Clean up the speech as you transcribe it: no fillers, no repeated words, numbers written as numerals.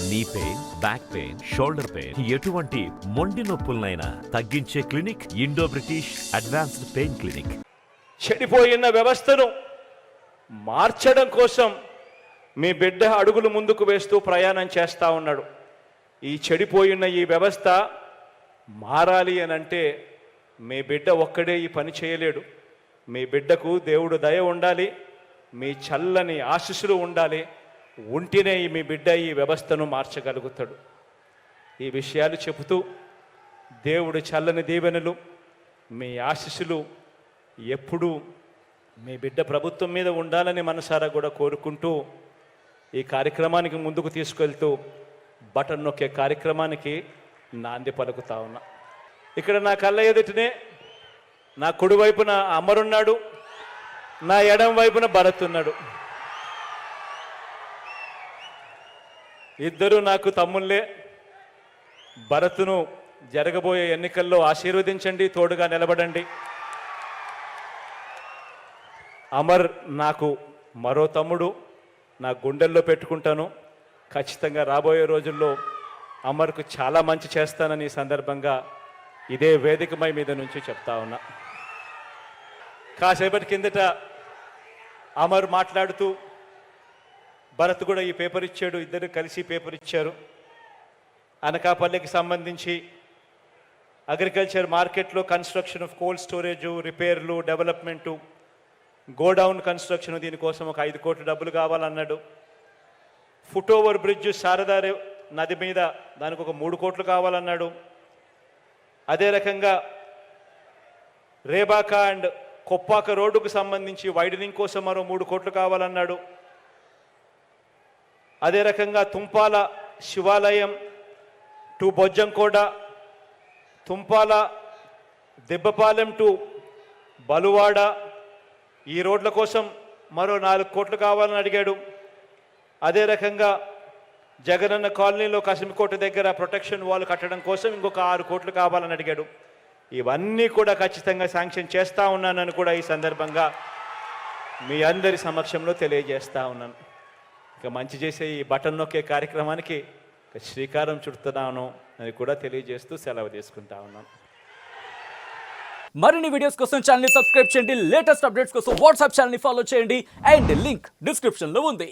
Knee pain, back pain, shoulder pain, ఎటువంటి మొండి నొప్పులనైనా తగ్గించే clinic Indo British advanced pain clinic. చెడిపోయిన వ్యవస్థను మార్చడం కోసం మీ బిడ్డ అడుగులు ముందుకు వేస్తూ ప్రయాణం చేస్తూ ఉన్నాడు. ఈ చెడిపోయిన ఈ వ్యవస్థ మారాలి అని అంటే మీ బిడ్డ ఒక్కడే ఈ పని చేయలేడు. మీ బిడ్డకు దేవుడు దయ ఉండాలి, మీ చల్లని ఆశీస్సులు ఉండాలి. ఉంటేనే మీ బిడ్డ ఈ వ్యవస్థను మార్చగలుగుతాడు. ఈ విషయాలు చెబుతూ దేవుడు చల్లని దీవెనలు, మీ ఆశీస్సులు ఎప్పుడూ మీ బిడ్డ ప్రభుత్వం మీద ఉండాలని మనసారా కూడా కోరుకుంటూ ఈ కార్యక్రమానికి ముందుకు తీసుకెళ్తూ బటన్ నొక్కే కార్యక్రమానికి నాంది పలుకుతా ఉన్నా. ఇక్కడ నా కళ్ళ ఎదుటనే నా కుడి వైపున అమరున్నాడు, నా ఎడం వైపున భరత్ ఉన్నాడు. ఇద్దరు నాకు తమ్ముళ్ళే. భరత్ను జరగబోయే ఎన్నికల్లో ఆశీర్వదించండి, తోడుగా నిలబడండి. అమర్ నాకు మరో తమ్ముడు, నా గుండెల్లో పెట్టుకుంటాను. ఖచ్చితంగా రాబోయే రోజుల్లో అమర్కు చాలా మంచి చేస్తానని ఈ సందర్భంగా ఇదే వేదికమై మీద నుంచి చెప్తా ఉన్నా. కాసేపటి కిందట అమర్ మాట్లాడుతూ భరత్ కూడా ఈ పేపర్ ఇచ్చాడు, ఇద్దరు కలిసి పేపర్ ఇచ్చారు. అనకాపల్లికి సంబంధించి అగ్రికల్చర్ మార్కెట్లో కన్స్ట్రక్షన్ ఆఫ్ కోల్డ్ స్టోరేజ్, రిపేర్లు, డెవలప్మెంటు, గోడౌన్ కన్స్ట్రక్షన్, దీనికోసం ఒక 5 కోట్ల డబ్బులు కావాలన్నాడు. ఫుట్ ఓవర్ బ్రిడ్జ్ శారదా నది మీద దానికి ఒక 3 కోట్లు కావాలన్నాడు. అదే రకంగా రేబాక అండ్ కొప్పాక రోడ్డుకు సంబంధించి వైడనింగ్ కోసం మరో 3 కోట్లు కావాలన్నాడు. అదే రకంగా తుంపాల శివాలయం టు బొజ్జంకోట, తుంపాల దెబ్బపాలెం టు బలువాడ, ఈ రోడ్ల కోసం మరో 4 కోట్లు కావాలని అడిగాడు. అదే రకంగా జగనన్న కాలనీలో కసిమికోట దగ్గర ప్రొటెక్షన్ వాల్ కట్టడం కోసం ఇంకొక 6 కోట్లు కావాలని అడిగాడు. ఇవన్నీ కూడా ఖచ్చితంగా శాంక్షన్ చేస్తూ ఉన్నానని కూడా ఈ సందర్భంగా మీ అందరి సమక్షంలో తెలియజేస్తూ ఉన్నాను. ఇక మంచి చేసే ఈ బటన్ నొక్కే కార్యక్రమానికి శ్రీకారం చుడుతున్నాను అని కూడా తెలియజేస్తూ సెలవు తీసుకుంటా ఉన్నాను. మరిన్ని వీడియోస్ కోసం ఛానల్ ని సబ్స్క్రైబ్ చేయండి, లేటెస్ట్ అప్డేట్స్ కోసం వాట్సాప్ ఛానల్ ని ఫాలో చేయండి అండ్ లింక్ డిస్క్రిప్షన్ లో ఉంది.